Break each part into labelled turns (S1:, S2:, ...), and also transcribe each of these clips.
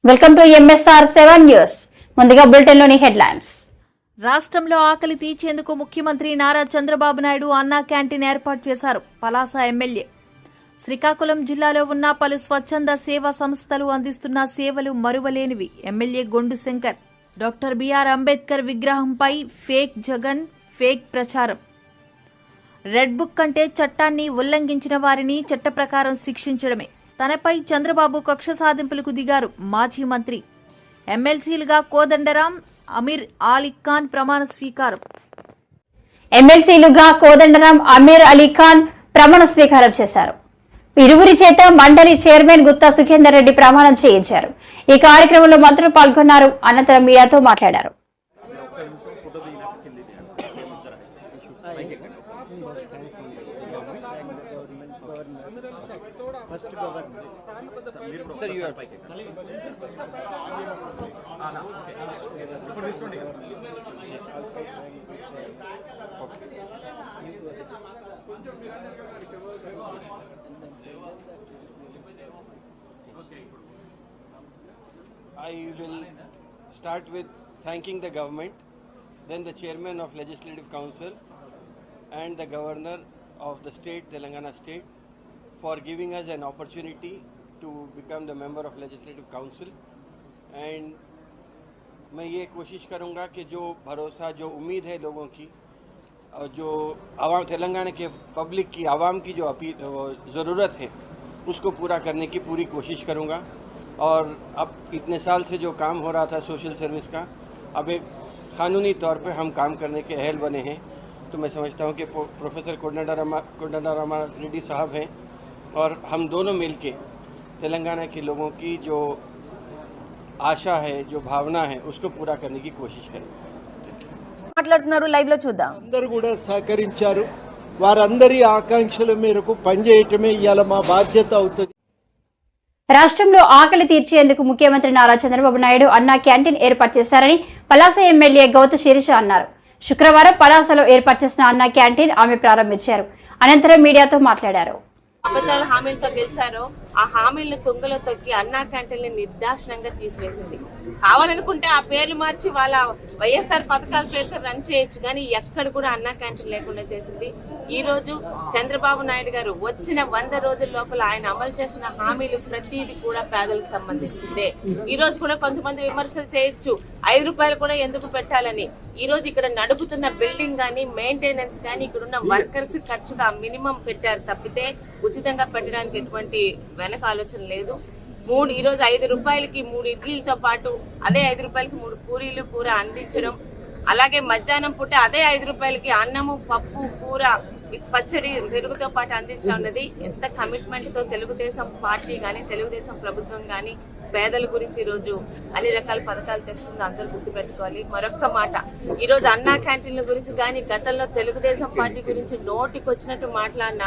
S1: Welcome to MSR 7 news. ముందుగా bulletin లోని headlines.
S2: రాష్ట్రంలో ఆకలి తీర్చేందుకు ముఖ్యమంత్రి నారా చంద్రబాబు నాయుడు అన్నా క్యాంటీన్ ఏర్పాటు చేశారు. పలాస ఎమ్మెల్యే. శ్రీకాకుళం జిల్లాలో ఉన్న పలు స్వచ్ఛంద సేవా సంస్థలు అందిస్తున్న సేవలు మరువలేనివి. MLA Gondu Shankar. Doctor B R Ambedkar విగ్రహంపై ఫేక్ జగన్ ఫేక్ ప్రచారం. రెడ్ బుక్ అంటే చట్టాన్ని ఉల్లంఘించిన వారిని చట్ట ప్రకారం శిక్షించడమే. తనపై చంద్రబాబు కక్ష సాధింపులకు దిగారు మాజీ మంత్రి. ఎమ్మెల్సీలుగా కోదండరాం, అమీర్ అలీ ఖాన్ ప్రమాణ స్వీకారం.
S1: ఎమ్మెల్సీలుగా కోదండరాం, అమీర్ అలీ ఖాన్ ప్రమాణ స్వీకారం చేశారు. ఇరువురి చేత మండలి చైర్మన్ గుత్తా సుఖేందర్ రెడ్డి ప్రమాణం చేయించారు. ఈ కార్యక్రమంలో మంత్రులు పాల్గొన్నారు. అనంతరం మీడియాతో మాట్లాడారు.
S3: I will start with thanking the government, then the chairman of Legislative Council and the governor of the state, Telangana state, for giving us an opportunity to become the member of Legislative Council. And मैं ये कोशिश करूँगा कि जो भरोसा, जो उम्मीद है लोगों की, और जो आवाम तेलंगाना के पब्लिक की, आवाम की जो ज़रूरत है उसको पूरा करने की पूरी कोशिश करूँगा. और अब इतने साल से जो काम हो रहा था सोशल सर्विस का, अब एक क़ानूनी तौर पे हम काम करने के अहल बने हैं. तो मैं समझता हूँ कि प्रोफेसर कोदंडराम रेड्डी साहब हैं और हम दोनों मिलके तेलंगाना के लोगों की जो आशा है, जो भावना है, उसको पूरा करने की कोशिश करेंगे.
S2: మాట్లాడుతున్నారు, లైవ్ లో చూద్దాం.
S4: అందరూ కూడా సహకరించారు. వారందరి ఆకాంక్షల మేరకు పనిచేయటమే ఇవాళ మా బాధ్యత అవుతుంది.
S1: రాష్ట్రంలో ఆకలి తీర్చేందుకు ముఖ్యమంత్రి నారా చంద్రబాబు నాయుడు అన్నా క్యాంటీన్ ఏర్పాటు చేశారని పలాస ఎమ్మెల్యే గౌతు శిరీష అన్నారు. శుక్రవారం పలాసలో ఏర్పాటు చేసిన అన్నా క్యాంటీన్ ఆమె ప్రారంభించారు. అనంతరం మీడియాతో మాట్లాడారు.
S5: అబద్ధాల హామీలతో గెలిచారో ఆ హామీలను తుంగలో తొక్కి అన్నా క్యాంటీన్లు నిర్దాక్షిణంగా తీసివేసింది. కావాలనుకుంటే ఆ పేర్లు మార్చి వాళ్ళ వైఎస్ఆర్ పథకాల పేరుతో రన్ చేయొచ్చు, కానీ ఎక్కడ కూడా అన్నా క్యాంటీన్ లేకుండా చేసింది. ఈ రోజు చంద్రబాబు నాయుడు గారు వచ్చిన 100 రోజుల లోపల ఆయన అమలు చేసిన హామీలు ప్రతిదీ కూడా పేదలకు సంబంధించిందే. ఈ రోజు కూడా కొంతమంది విమర్శలు చేయొచ్చు, 5 రూపాయలు కూడా ఎందుకు పెట్టాలని. ఈ రోజు ఇక్కడ నడుపుతున్న బిల్డింగ్ గానీ, మెయింటెనెన్స్ గానీ, ఇక్కడ ఉన్న వర్కర్స్ ఖర్చుగా మినిమం పెట్టారు తప్పితే ఉచితంగా పెట్టడానికి ఎటువంటి వెనక ఆలోచన లేదు. ఈ రోజు 5 రూపాయలకి 3 ఇడ్లీలతో పాటు అదే 5 రూపాయలకి 3 పూరీలు కూర అందించడం, అలాగే మధ్యాహ్నం పూట అదే 5 రూపాయలకి అన్నము, పప్పు, కూర, పచ్చడి, పెరుగుతో పాటు అందించడం అన్నది ఎంత కమిట్మెంట్ తో తెలుగుదేశం పార్టీ గానీ, తెలుగుదేశం ప్రభుత్వం గానీ పేదల గురించి ఈ రోజు అన్ని రకాల పథకాలు తెస్తుందో అందరూ గుర్తుపెట్టుకోవాలి. మరొక్క మాట, ఈ రోజు అన్నా క్యాంటీన్ల గురించి కానీ, గతంలో తెలుగుదేశం పార్టీ గురించి నోటికి వచ్చినట్టు మాట్లాడిన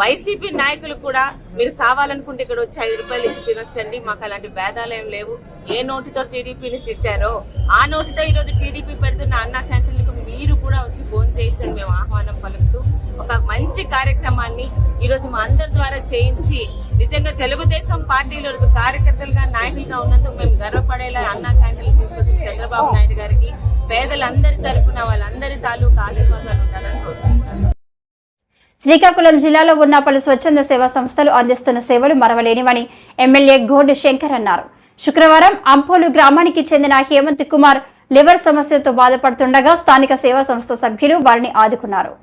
S5: వైసీపీ నాయకులు కూడా మీరు కావాలనుకుంటే ఇక్కడ వచ్చి 5 రూపాయలు ఇచ్చి తినొచ్చండి, మాకు అలాంటి భేదాలేం లేవు. ఏ నోటితో టీడీపీని తిట్టారో ఆ నోటితో ఈ రోజు టీడీపీ పెడుతున్న అన్నా క్యాంటీన్లకు మీరు కూడా వచ్చి భోజనం చేయొచ్చని మేము ఆహ్వానం పలుకుతూ ఒక మంచి కార్యక్రమాన్ని ఈ రోజు మా అందరి ద్వారా చేయించి నిజంగా తెలుగుదేశం పార్టీలో కార్యకర్తలుగా, నాయకులుగా ఉన్నందుకు మేము గర్వపడేలా అన్నా క్యాంటీన్లు తీసుకొచ్చి చంద్రబాబు నాయుడు గారికి పేదలందరి తరపున వాళ్ళందరి తాలూకు ఆశీర్వాదాలు ఉండాలని కోరుకుంటున్నాను.
S1: శ్రీకాకుళం జిల్లాలో ఉన్న పలు స్వచ్ఛంద సేవా సంస్థలు అందిస్తున్న సేవలు మరవలేనివని ఎమ్మెల్యే గోండు శంకర్ అన్నారు. శుక్రవారం అంపోలు గ్రామానికి చెందిన హేమంత్ కుమార్ లివర్ సమస్యతో బాధపడుతుండగా స్థానిక సేవా సంస్థ సభ్యులు వారిని ఆదుకున్నారు.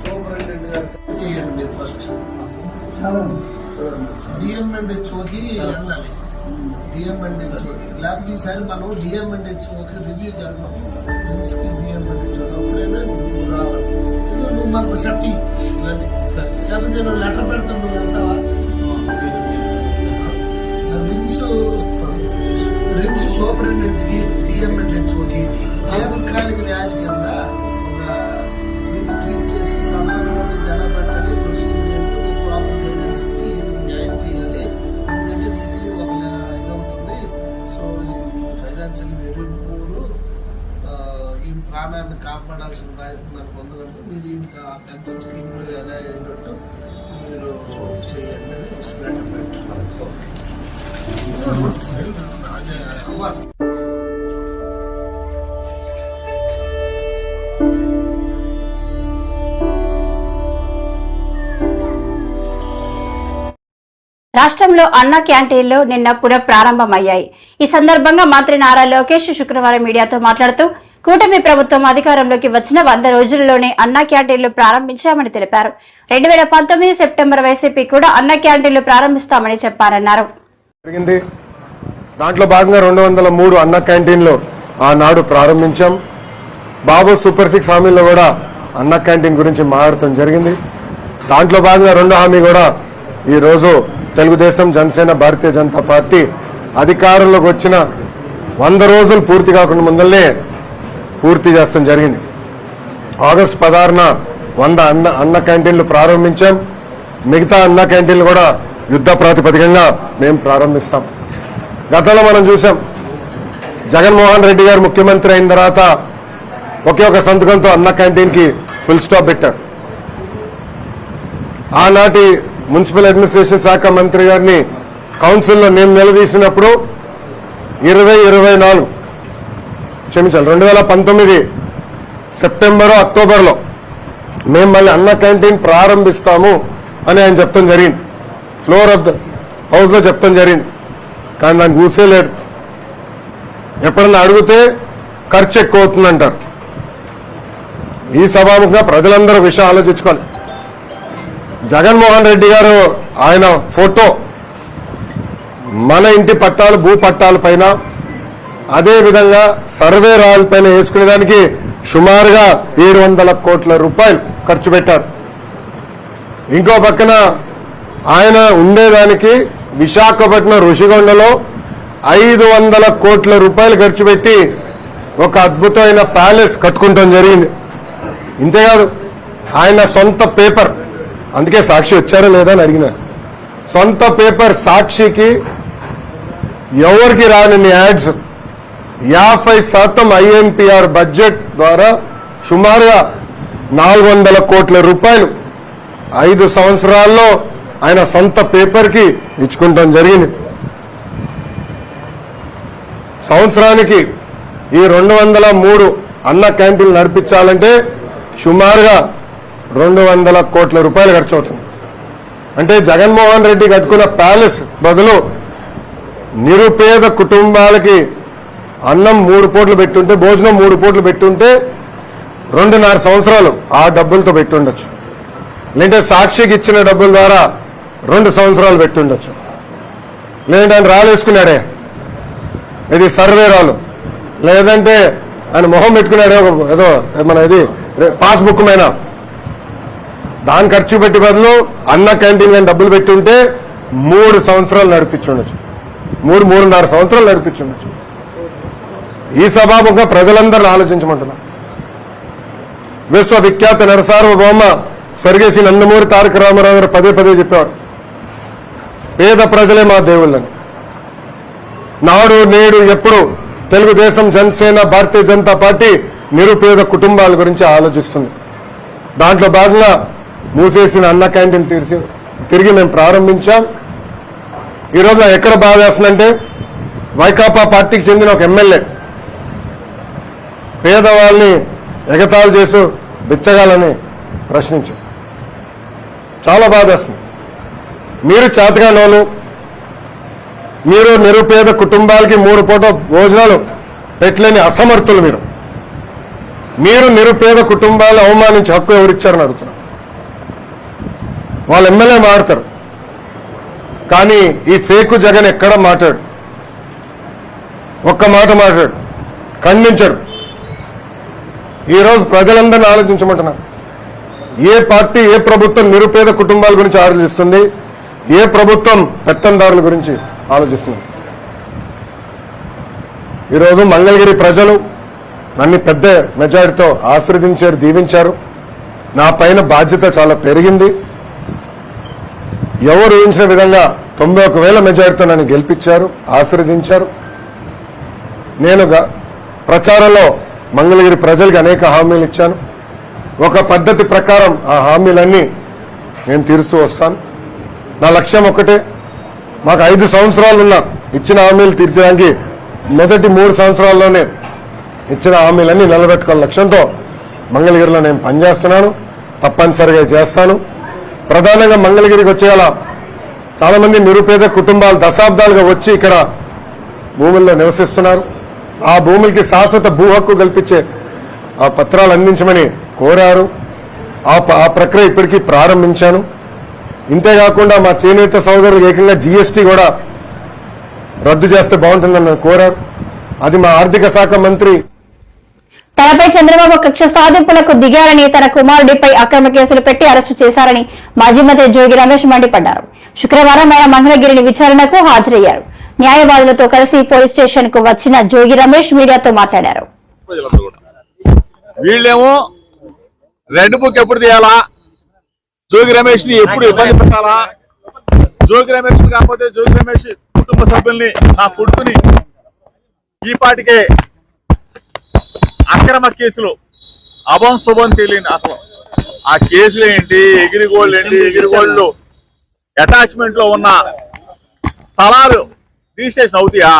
S6: సూపరింటెండెంట్ గారు చేయండి. మీరు ఫస్ట్ డిఎంఎండ్హెచ్ఓకి వెళ్ళాలి. డిఎంఎండ్హెచ్ఓకి లేకపోతే ఈసారి మనం డిఎంఎండ్హెచ్ఓకి రివ్యూకి వెళ్తాం. రిమ్స్కి డిఎంఎండ్హెచ్ఓ అప్పుడైనా నువ్వు రావాలి. నువ్వు మాకు సెఫ్టీ ఇవన్నీ లేకపోతే నేను లెటర్ పెడతాను, నువ్వు వెళ్తావా? రిమ్స్ సూపరింటెండెంట్కి డిఎంఎండ్హెచ్ఓకి దీర్ఘకాలిక వ్యాధి కింద దీన్ని ట్రీట్ చేసి సమానంలో ఎలా పెట్టాలి, ప్రొసీజర్ ఏంటో ప్రాపర్ గైడెన్స్ ఇచ్చి న్యాయం చేయాలి. ఎందుకంటే నీకు ఇవ్వాల్సిన బాధ్యత మనకు ఉంది కాబట్టి మీరు ఇంకా పెన్షన్ స్కీమ్లు ఎలా అయినట్టు మీరు చేయండి అని ఒక లెటర్ పెట్టారు. అదే అవ్వాలి.
S1: రాష్ట్రంలో అన్న క్యాంటీన్లు నిన్న పునః ప్రారంభమయ్యాయి. ఈ సందర్భంగా మంత్రి నారా లోకేష్ శుక్రవారం మీడియాతో మాట్లాడుతూ కూటమి ప్రభుత్వం అధికారంలోకి వచ్చిన 100 రోజుల్లోనే అన్న క్యాంటీన్లు ప్రారంభించామని తెలిపారు. 2019 సెప్టెంబర్ వైసీపీ కూడా అన్న క్యాంటీన్లు ప్రారంభిస్తామని చెప్పారన్నారు.
S7: దాంట్లో భాగంగా 203 అన్న క్యాంటీన్లు ఆనాడు ప్రారంభించాం. బాబు సూపర్ 6 హామీల్లో కూడా అన్న క్యాంటీన్ గురించి మాట్లాడటం జరిగింది. దాంట్లో భాగంగా 2వ హామీ కూడా ఈ రోజు తెలుగుదేశం, జనసేన, భారతీయ జనతా పార్టీ అధికారంలోకి వచ్చిన 100 రోజులు పూర్తి కాకుండా ముందల్లే పూర్తి చేస్తాం జరిగింది. ఆగస్టు 16న 100 అన్న క్యాంటీన్లు ప్రారంభించాం. మిగతా అన్న క్యాంటీన్లు కూడా యుద్ధ ప్రాతిపదికంగా మేము ప్రారంభిస్తాం. గతంలో మనం చూసాం, జగన్మోహన్ రెడ్డి గారు ముఖ్యమంత్రి అయిన తర్వాత ఒకే ఒక సంతకంతో అన్న క్యాంటీన్ కి ఫుల్ స్టాప్ పెట్టారు. ఆనాటి మున్సిపల్ అడ్మినిస్ట్రేషన్ శాఖ మంత్రి గారిని కౌన్సిల్లో నేను నిలదీసినప్పుడు 2019 సెప్టెంబర్, అక్టోబర్లో మేము మళ్ళీ అన్న క్యాంటీన్ ప్రారంభిస్తాము అని ఆయన చెప్తాం జరిగింది. ఫ్లోర్ ఆఫ్ ద హౌస్ లో చెప్తాం జరిగింది. కానీ దానికి కూసేలేదు. ఎప్పుడన్నా అడిగితే ఖర్చు ఎక్కువ అవుతుందంటారు. ఈ సభాముఖంగా ప్రజలందరూ విషయం ఆలోచించుకోవాలి. జగన్మోహన్ రెడ్డి గారు ఆయన ఫోటో మన ఇంటి పట్టాలు, భూ పట్టాల పైన, అదే విధంగా సర్వే రాయల పైన వేసుకునేదానికి సుమారుగా 700 కోట్ల రూపాయలు ఖర్చు పెట్టారు. ఇంకో పక్కన ఆయన ఉండేదానికి విశాఖపట్నం ఋషికొండలో 500 కోట్ల రూపాయలు ఖర్చు పెట్టి ఒక అద్భుతమైన ప్యాలెస్ కట్టుకుంటాం జరిగింది. ఇంతేకాదు, ఆయన సొంత పేపర్, అందుకే సాక్షి వచ్చారా లేదా అని అడిగిన, సొంత పేపర్ సాక్షికి ఎవరికి రాని యాడ్స్ 50% INPR బడ్జెట్ ద్వారా సుమారుగా 400 కోట్ల రూపాయలు 5 సంవత్సరాల్లో ఆయన సొంత పేపర్ కి ఇచ్చుకుంటాం జరిగింది. సంవత్సరానికి ఈ 203 అన్న క్యాంటీన్లు నడిపించాలంటే సుమారుగా 200 కోట్ల రూపాయలు ఖర్చు అవుతుంది. అంటే జగన్మోహన్ రెడ్డి కట్టుకున్న ప్యాలెస్ బదులు నిరుపేద కుటుంబాలకి అన్నం 3 పూటలు పెట్టుంటే, భోజనం 3 పూటలు పెట్టుంటే 2.5 సంవత్సరాలు ఆ డబ్బులతో పెట్టుండొచ్చు. లేదంటే సాక్షికి ఇచ్చిన డబ్బుల ద్వారా 2 సంవత్సరాలు పెట్టుండొచ్చు. లేదంటే ఆయన రాళ్ళు వేసుకున్నాడే, ఇది సర్వే రాళ్ళు, లేదంటే ఆయన మొహం పెట్టుకున్నాడే ఏదో మన ఇది పాస్బుక్ మీద, దాని ఖర్చు పెట్టి బదులు అన్న క్యాంటీన్ కానీ డబ్బులు పెట్టి ఉంటే 3 సంవత్సరాలు నడిపించుండొచ్చు, 3.5 సంవత్సరాలు నడిపించుండొచ్చు. ఈ సభాముఖంగా ప్రజలందరూ ఆలోచించమంటున్నా. విశ్వవిఖ్యాత నరసార్వభౌమ స్వర్గీయ నందమూరి తారక రామారావు గారు పదే చెప్పేవారు, పేద ప్రజలే మా దేవుళ్ళని. నాడు నేడు ఎప్పుడు తెలుగుదేశం, జనసేన, భారతీయ జనతా పార్టీ నిరుపేద కుటుంబాల గురించి ఆలోచిస్తుంది. దాంట్లో భాగంగా మూసేసిన అన్న క్యాంటీన్ తిరిగి మేము ప్రారంభించాం. ఈరోజు ఎక్కడ బాధ వేస్తుందంటే, వైకాపా పార్టీకి చెందిన ఒక ఎమ్మెల్యే పేదవాళ్ళని ఎగతాళి చేస్తూ బిచ్చగాలని ప్రశ్నించారు. చాలా బాధ వేస్తుంది. మీరు చేతగానోళ్ళు, మీరు నిరుపేద కుటుంబాలకి 3 పూట భోజనాలు పెట్టలేని అసమర్థులు. మీరు నిరుపేద కుటుంబాలు అవమానించే హక్కు ఎవరిచ్చారని అడుగుతున్నారు. వాళ్ళ ఎమ్మెల్యే మాట్లాడతారు, కానీ ఈ ఫేకు జగన్ ఎక్కడ మాట్లాడు, ఒక్క మాట మాట్లాడు, ఖండించడు. ఈరోజు ప్రజలందరినీ ఆలోచించమంటున్నారు. ఏ పార్టీ, ఏ ప్రభుత్వం నిరుపేద కుటుంబాల గురించి ఆలోచిస్తుంది? ఏ ప్రభుత్వం పెత్తందారుల గురించి ఆలోచిస్తుంది? ఈరోజు మంగళగిరి ప్రజలు నన్ను పెద్ద మెజారిటీతో ఆశీర్వదించారు, దీవించారు. నా పైన బాధ్యత చాలా పెరిగింది. ఎవరు ఊహించిన విధంగా 91,000 మెజారిటీతో నన్ను గెలిపించారు, ఆశీర్వదించారు. నేను ప్రచారంలో మంగళగిరి ప్రజలకు అనేక హామీలు ఇచ్చాను. ఒక పద్ధతి ప్రకారం ఆ హామీలన్నీ నేను తీరుస్తూ వస్తాను. నా లక్ష్యం ఒక్కటే, మాకు 5 సంవత్సరాలున్న ఇచ్చిన హామీలు తీర్చడానికి మొదటి 3 సంవత్సరాల్లోనే ఇచ్చిన హామీలన్నీ నిలబెట్టుకోవాల లక్ష్యంతో మంగళగిరిలో నేను పనిచేస్తున్నాను. తప్పనిసరిగా చేస్తాను. ప్రధానంగా మంగళగిరికి వచ్చేలా చాలా మంది నిరుపేద కుటుంబాలు దశాబ్దాలుగా వచ్చి ఇక్కడ భూముల్లో నివసిస్తున్నారు. ఆ భూములకి శాశ్వత భూ హక్కు కల్పించే ఆ పత్రాలు అందించమని కోరారు. ఆ ప్రక్రియ ఇప్పటికీ ప్రారంభించాను. ఇంతేకాకుండా మా చేనేత సోదరులు ఏకంగా జీఎస్టీ కూడా రద్దు చేస్తే బాగుంటుందని కోరారు. అది మా ఆర్థిక శాఖ మంత్రి
S1: తనపై చంద్రబాబు కక్ష సాధింపులకు దిగారని, తన కుమారుడిపై అక్రమ కేసులు పెట్టి అరెస్టు చేశారని మాజీ మంత్రి జోగి రమేష్ మండిపడ్డారు. శుక్రవారం ఆయన మంగళగిరిని విచారణకు హాజరయ్యారు. న్యాయవాదులతో కలిసి పోలీస్ స్టేషన్ కు వచ్చిన జోగి రమేష్ మీడియాతో మాట్లాడారు.
S8: వీళ్ళేమో రెడ్ బుక్ ఎప్పుడు తీయాలా, జోగి రమేష్ ని ఎప్పుడు ఇబ్బంది పెట్టాలా, జోగి రమేష్ కాకపోతే జోగి రమేష్ కుటుంబ సభ్యుల్ని, నా కొడుకుని ఈ పాటికే అక్రమ కేసులు అభం శుభం తెలియని అసలు ఆ కేసులు ఏంటి, ఎగిరిగోళ్ళు ఏంటి, ఎగిరిగోళ్ళు అటాచ్మెంట్ లో ఉన్న స్థలాలు రిజిస్ట్రేషన్ అవుతాయా?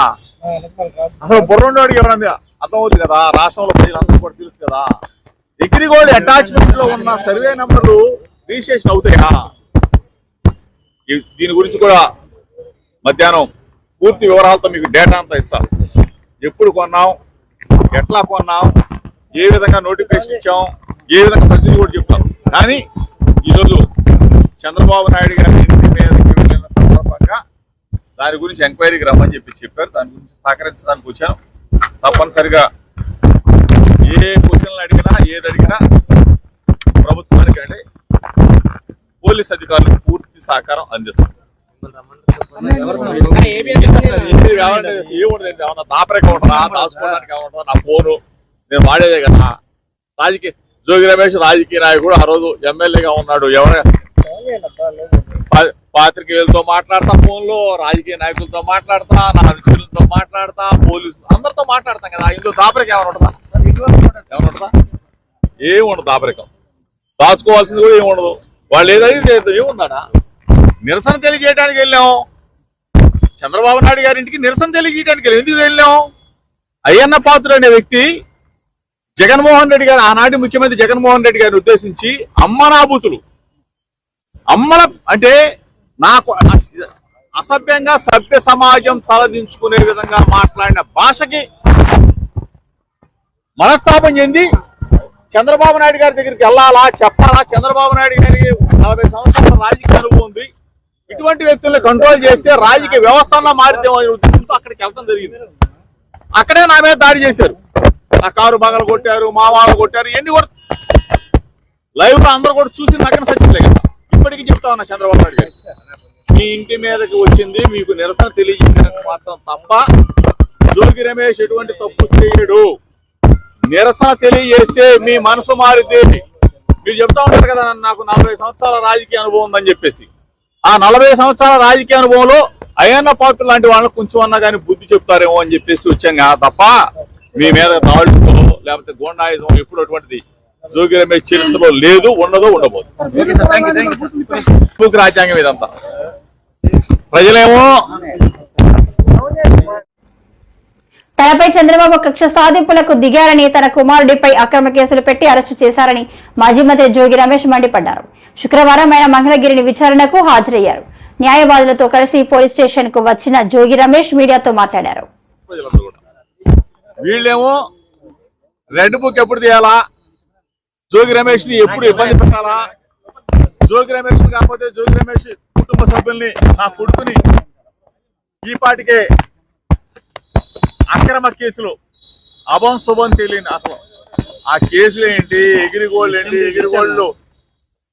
S8: అసలు బుర్రండోడికి ఎవరైనా అర్థం అవుతుంది కదా, రాష్ట్రంలో ప్రజలందరూ కూడా తెలుసు కదా. ఎగిరిగోళ్ళు అటాచ్మెంట్ లో ఉన్న సర్వే నంబర్లు రిజిస్ట్రేషన్ అవుతాయా? దీని గురించి కూడా మధ్యాహ్నం పూర్తి వివరాలతో మీకు డేటా అంతా ఇస్తాం. ఎప్పుడు కొన్నాం, ఎట్లా కొన్నాం, ఏ విధంగా నోటిఫికేషన్ ఇచ్చాం, ఏ విధంగా ప్రతిదీ కూడా చెప్తాం. కానీ ఈరోజు చంద్రబాబు నాయుడు గారి ఇంటి మీదకి వెళ్ళిన సందర్భంగా దాని గురించి ఎంక్వైరీకి రమ్మని చెప్పారు. దాని గురించి సహకరించడానికి వచ్చాను. తప్పనిసరిగా ఏ క్వశ్చన్లు అడిగినా, ఏది అడిగినా ప్రభుత్వానికి అంటే పోలీస్ అధికారులకు పూర్తి సహకారం అందిస్తాం. ఏమన్నా దాపరిక ఉంటుందా, దాచుకోవడానికి ఏమంటుందా? నా ఫోను నేను వాడేదే కదా. రాజకీయ జోగి రమేష్ రాజకీయ నాయకుడు, ఆ రోజు ఎమ్మెల్యేగా ఉన్నాడు. ఎవరైనా పాత్రికేయులతో మాట్లాడతా, ఫోన్లో రాజకీయ నాయకులతో మాట్లాడతా, నా అనుచరులతో మాట్లాడతా, పోలీసులు అందరితో మాట్లాడతాం కదా. ఇందులో దాపరికం ఏమైనా ఉంటుందా? ఏముండదు. దాపరికం దాచుకోవాల్సింది కూడా ఏముండదు. వాళ్ళు ఏదైతే ఏముందా? నిరసన తెలియజేయడానికి వెళ్ళాం. చంద్రబాబు నాయుడు గారింటికి నిరసన తెలియజేయడానికి ఎందుకు వెళ్ళాం? అయ్యన్న పాత్రుడు అనే వ్యక్తి జగన్మోహన్ రెడ్డి గారు, ఆనాటి ముఖ్యమంత్రి జగన్మోహన్ రెడ్డి గారిని ఉద్దేశించి అమ్మనాబూతులు, అమ్మల అంటే నాకు అసభ్యంగా సభ్య సమాజం తలదించుకునే విధంగా మాట్లాడిన భాషకి మనస్తాపం చెంది చంద్రబాబు నాయుడు గారి దగ్గరికి వెళ్ళాలా, చెప్పాలా? చంద్రబాబు నాయుడు గారికి 40 సంవత్సరాల రాజకీయ అనుభవం ఉంది. ఇటువంటి వ్యక్తుల్ని కంట్రోల్ చేస్తే రాజకీయ వ్యవస్థలో మారిద్దాం అనే ఉద్దేశంతో అక్కడికి వెళ్ళడం జరిగింది. అక్కడే నా మీద దాడి చేశారు. నా కారు బగలు కొట్టారు, మా వాళ్ళు కొట్టారు. ఎన్ని కూడా లైవ్ లో అందరూ కూడా చూసి నగ్గన సచ్చిలే కదా. ఇప్పటికీ చెప్తా ఉన్నా చంద్రబాబు నాయుడు గారు, మీ ఇంటి మీదకి వచ్చింది మీకు నిరసన తెలియజేయడానికి మాత్రం తప్ప జోగి రమేష్ ఎటువంటి తప్పు చేయడు. నిరసన తెలియజేస్తే మీ మనసు మారితే మీరు చెప్తా ఉంటారు కదా, నాకు 40 సంవత్సరాల రాజకీయ అనుభవం ఉందని చెప్పేసి. ఆ 40 సంవత్సరాల రాజకీయ అనుభవంలో అయ్యన్న పాత్ర లాంటి వాళ్ళని కొంచెం అన్నా కానీ బుద్ధి చెప్తారేమో అని చెప్పేసి వచ్చాం తప్ప మీ మీద దాడుతో లేకపోతే గోండాయుధం ఎప్పుడు అటువంటిది జోగి రమేష్ చరిత్రలో లేదు, ఉండదో, ఉండబోదు. రాజ్యాంగం ఇదంతా. ప్రజలేమో
S1: తనపై చంద్రబాబు కక్ష సాధింపులకు దిగారని, తన కుమారుడిపై అక్రమ కేసులు పెట్టి అరెస్టు చేశారని మాజీ మంత్రి జోగి రమేష్ మండిపడ్డారు. శుక్రవారం ఆయన మంగళగిరిని విచారణకు హాజరయ్యారు. న్యాయవాదులతో కలిసి పోలీస్ స్టేషన్ కు వచ్చిన జోగి రమేష్ మీడియాతో మాట్లాడారు.
S8: వీళ్ళేమో రెడ్ బుక్ ఎప్పుడు తీయాలా, జోగి రమేష్ ని ఎప్పుడు ఇబ్బంది పెట్టాలా, జోగి రమేష్ కాకపోతే జోగి రమేష్ కుటుంబ సభ్యుల్ని, నా కొడుకుని ఈ పాటికే అక్రమ కేసులు అభం శుభం తెలియని అసలు ఆ కేసులు ఏంటి, ఎగిరిగోళ్ళు ఏంటి, ఎగిరిగోళ్ళు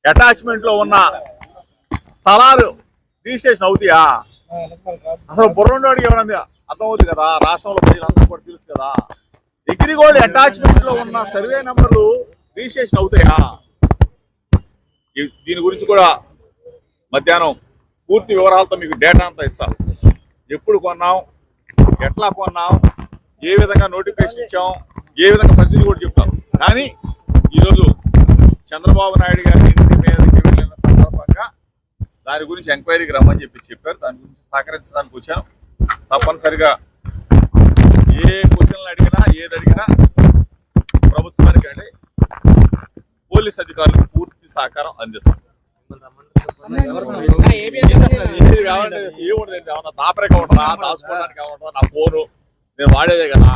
S8: అటాచ్మెంట్ లో ఉన్న స్థలాలు రిజిస్ట్రేషన్ అవుతాయా? అసలు బుర్రండోడికి ఎవరైనా అర్థం అవుతుంది కదా, రాష్ట్రంలో ప్రజలందరూ కూడా తెలుసు కదా. ఎగిరిగోళ్ళు అటాచ్మెంట్ లో ఉన్న సర్వే నంబర్లు రిజిస్ట్రేషన్ అవుతాయా? దీని గురించి కూడా మధ్యాహ్నం పూర్తి వివరాలతో మీకు డేటా అంతా ఇస్తాం. ఎప్పుడు కొన్నాం, ఎట్లా కొన్నాం, ఏ విధంగా నోటిఫికేషన్ ఇచ్చాం, ఏ విధంగా ప్రతిదీ కూడా చెప్తాం. కానీ ఈరోజు చంద్రబాబు నాయుడు గారి ఇంటి మీదకి వెళ్ళిన సందర్భంగా దాని గురించి ఎంక్వైరీకి రమ్మని చెప్పారు. దాని గురించి సహకరించడానికి వచ్చాను. తప్పనిసరిగా ఏ క్వశ్చన్లు అడిగినా ఏది అడిగినా ప్రభుత్వానికి అంటే పోలీస్ అధికారులకు పూర్తి సహకారం అందిస్తాం. ఏముండదు, దాపరికం ఉంటుందా, దాచుకోవడానికి ఏముంటుందా? నా ఫోను నేను వాడేదే కదా.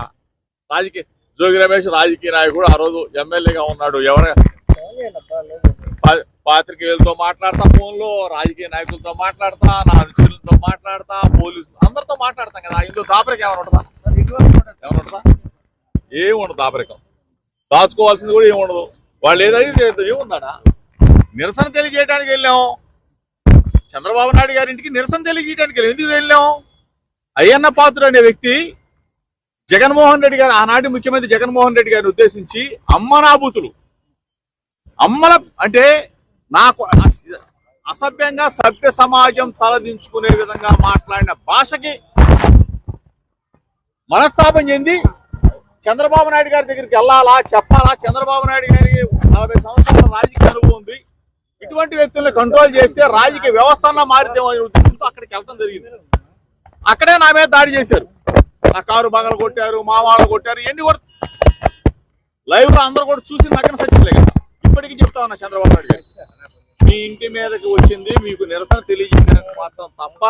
S8: రాజకీయ జోగి రమేష్ రాజకీయ నాయకుడు, ఆ రోజు ఎమ్మెల్యేగా ఉన్నాడు. పాత్రికేయులతో మాట్లాడతా, ఫోన్లో రాజకీయ నాయకులతో మాట్లాడతా, నా అనుచరులతో మాట్లాడతా, పోలీసులు అందరితో మాట్లాడతాం కదా. ఇందులో దాపరికం ఏమైనా ఉంటుందా? ఏముండదు. దాపరికం దాచుకోవాల్సింది కూడా ఏముండదు. వాళ్ళు ఏదైతే ఏముందా? నిరసన తెలియజేయడానికి వెళ్ళాం. చంద్రబాబు నాయుడు గారింటికి నిరసన తెలియజేయడానికి ఎందుకు వెళ్ళాం? అయ్యన్న పాత్రుడు అనే వ్యక్తి జగన్మోహన్ రెడ్డి గారు, ఆనాటి ముఖ్యమంత్రి జగన్మోహన్ రెడ్డి గారిని ఉద్దేశించి అమ్మనాబూతులు, అమ్మల అంటే నాకు అసభ్యంగా సభ్య సమాజం తలదించుకునే విధంగా మాట్లాడిన భాషకి మనస్తాపం చెంది చంద్రబాబు నాయుడు గారి దగ్గరికి వెళ్ళాలా, చెప్పాలా? చంద్రబాబు నాయుడు గారికి 40 సంవత్సరాల రాజకీయ అనుభవం ఉంది. ఇటువంటి వ్యక్తుల్ని కంట్రోల్ చేస్తే రాజకీయ వ్యవస్థ మారిద్దాం అనే ఉద్దేశంతో అక్కడికి వెళ్ళడం జరిగింది. అక్కడే నా మీద దాడి చేశారు. నా కారు బగలు కొట్టారు, మా వాళ్ళు కొట్టారు. ఎన్ని కూడా లైవ్ లో అందరూ కూడా చూసి నగ్గన సచ్చిలే కదా. ఇప్పటికీ చెప్తా ఉన్నా చంద్రబాబు నాయుడు గారు, మీ ఇంటి మీదకి వచ్చింది మీకు నిరసన తెలియజేయడానికి మాత్రం తప్ప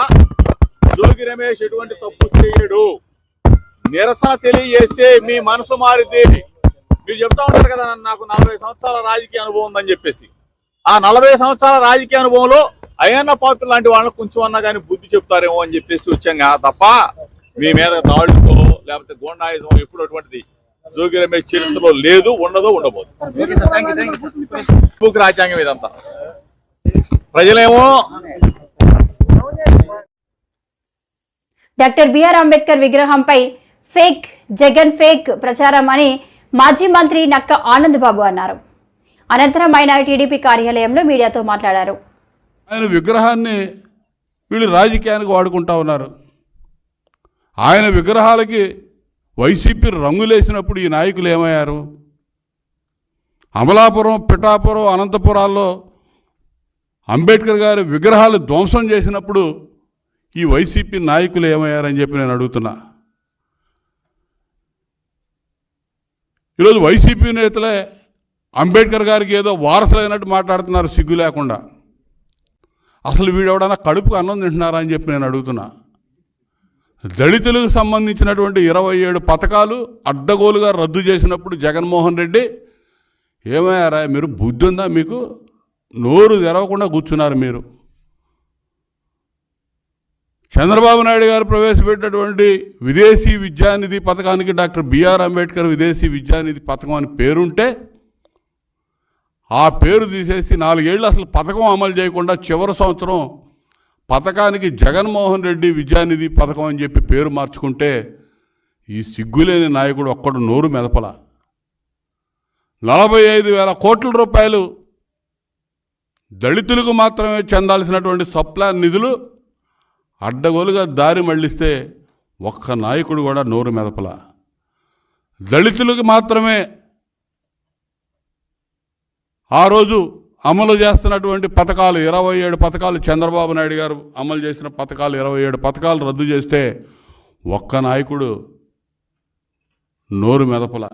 S8: జోగి రమేష్ ఎటువంటి తప్పు చేయడు. నిరసన తెలియజేస్తే మీ మనసు మారితే మీరు చెప్తా ఉంటారు కదా, నాకు 40 సంవత్సరాల రాజకీయ అనుభవం ఉందని చెప్పేసి. ఆ 40 సంవత్సరాల రాజకీయ అనుభవంలో అయ్యన్న పాత్ర లాంటి వాళ్ళని కొంచెం అన్నా కానీ బుద్ధి చెప్తారేమో అని చెప్పేసి వచ్చాం తప్ప మీ మీద దాడులతో లేకపోతే గోండాయిజం ఎప్పుడు అటువంటిది జోగి రమేష్ చరిత్రలో లేదు, ఉండదో, ఉండబోదు. రాజ్యాంగం ఇదంతా. ప్రజలేమో
S1: డాక్టర్ బిఆర్ అంబేద్కర్ విగ్రహంపై ఫేక్ జగన్ ఫేక్ ప్రచారం అని మాజీ మంత్రి నక్క ఆనంద్ బాబు అన్నారు. అనంతరం ఆయన టీడీపీ కార్యాలయంలో మీడియాతో మాట్లాడారు.
S9: ఆయన విగ్రహాన్ని వీళ్ళు రాజకీయానికి వాడుకుంటా ఉన్నారు. ఆయన విగ్రహాలకి వైసీపీ రంగులేసినప్పుడు ఈ నాయకులు ఏమయ్యారు? అమలాపురం, పిఠాపురం, అనంతపురాల్లో అంబేద్కర్ గారి విగ్రహాలు ధ్వంసం చేసినప్పుడు ఈ వైసీపీ నాయకులు ఏమయ్యారని చెప్పి నేను అడుగుతున్నా. ఈరోజు వైసీపీ నేతలే అంబేద్కర్ గారికి ఏదో వారసులైనట్టు మాట్లాడుతున్నారు సిగ్గు లేకుండా. అసలు వీడెవడన్నా కడుపుకు అన్నం తింటున్నారా అని చెప్పి నేను అడుగుతున్నా. దళితులకు సంబంధించినటువంటి 27 పథకాలు అడ్డగోలుగా రద్దు చేసినప్పుడు జగన్మోహన్ రెడ్డి ఏమయ్యారా? మీరు బుద్ధి ఉందా మీకు? నోరు తెరవకుండా కూర్చున్నారు మీరు. చంద్రబాబు నాయుడు గారు ప్రవేశపెట్టినటువంటి విదేశీ విద్యానిధి పథకానికి డాక్టర్ బిఆర్ అంబేద్కర్ విదేశీ విద్యానిధి పథకం అని పేరుంటే ఆ పేరు తీసేసి 4 ఏళ్ళు అసలు పథకం అమలు చేయకుండా చివరి సంవత్సరం పథకానికి జగన్మోహన్ రెడ్డి విద్యానిధి పథకం అని చెప్పి పేరు మార్చుకుంటే ఈ సిగ్గులేని నాయకుడు ఒక్కడు నోరు మెదపల. 45,000 కోట్ల రూపాయలు దళితులకు మాత్రమే చెందాల్సినటువంటి సప్లాన్ నిధులు అడ్డగోలుగా దారి మళ్లిస్తే ఒక్క నాయకుడు కూడా నోరు మెదపల. దళితులకు మాత్రమే ఆ రోజు అమలు చేస్తున్నటువంటి పథకాలు 27 పథకాలు చంద్రబాబు నాయుడు గారు అమలు చేసిన పథకాలు 27 పథకాలు రద్దు చేస్తే ఒక్క నాయకుడు నోరు మెదపల.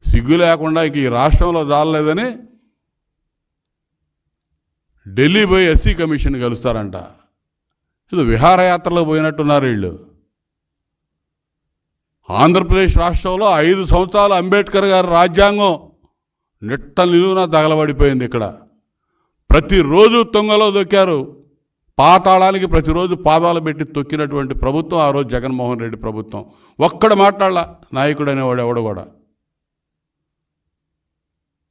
S9: సిగ్గు లేకుండా ఇంక ఈ రాష్ట్రంలో దాలలేదని ఢిల్లీ పోయి ఎస్సీ కమిషన్ కలుస్తారంట. ఇది విహారయాత్రలో పోయినట్టున్నారు వీళ్ళు. ఆంధ్రప్రదేశ్ రాష్ట్రంలో 5 సంవత్సరాలు అంబేద్కర్ గారి రాజ్యాంగం నిట్ట నిలువున తగలబడిపోయింది. ఇక్కడ ప్రతిరోజు తొంగలో దొక్కారు. పాతాళానికి ప్రతిరోజు పాదాలు పెట్టి తొక్కినటువంటి ప్రభుత్వం ఆ రోజు జగన్మోహన్ రెడ్డి ప్రభుత్వం. ఒక్కడ మాట్లాడలా నాయకుడు అనేవాడు ఎవడు కూడా.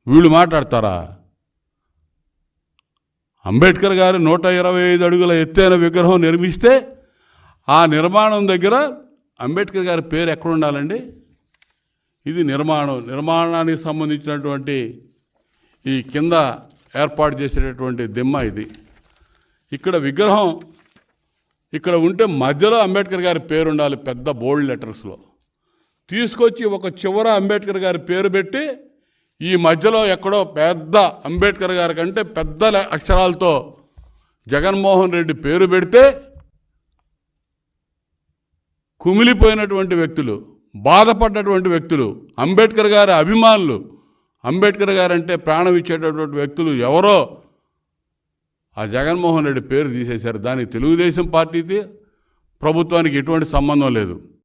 S9: వీళ్ళు మాట్లాడతారా? అంబేద్కర్ గారు 125 అడుగుల ఎత్తైన విగ్రహం నిర్మిస్తే ఆ నిర్మాణం దగ్గర అంబేద్కర్ గారి పేరు ఎక్కడ ఉండాలండి? ఇది నిర్మాణానికి సంబంధించినటువంటి ఈ కింద ఏర్పాటు చేసేటటువంటి దిమ్మ ఇది. ఇక్కడ విగ్రహం ఇక్కడ ఉంటే మధ్యలో అంబేద్కర్ గారి పేరు ఉండాలి పెద్ద బోల్డ్ లెటర్స్లో. తీసుకొచ్చి ఒక చివర అంబేద్కర్ గారి పేరు పెట్టి ఈ మధ్యలో ఎక్కడో పెద్ద అంబేద్కర్ గారి కంటే పెద్ద అక్షరాలతో జగన్మోహన్ రెడ్డి పేరు పెడితే కుమిలిపోయినటువంటి వ్యక్తులు, బాధపడ్డటువంటి వ్యక్తులు, అంబేద్కర్ గారి అభిమానులు, అంబేద్కర్ గారు అంటే ప్రాణం ఇచ్చేటటువంటి వ్యక్తులు ఎవరో ఆ జగన్మోహన్ రెడ్డి పేరు తీసేశారు. దానికి తెలుగుదేశం పార్టీకి ప్రభుత్వానికి ఎటువంటి సంబంధం లేదు.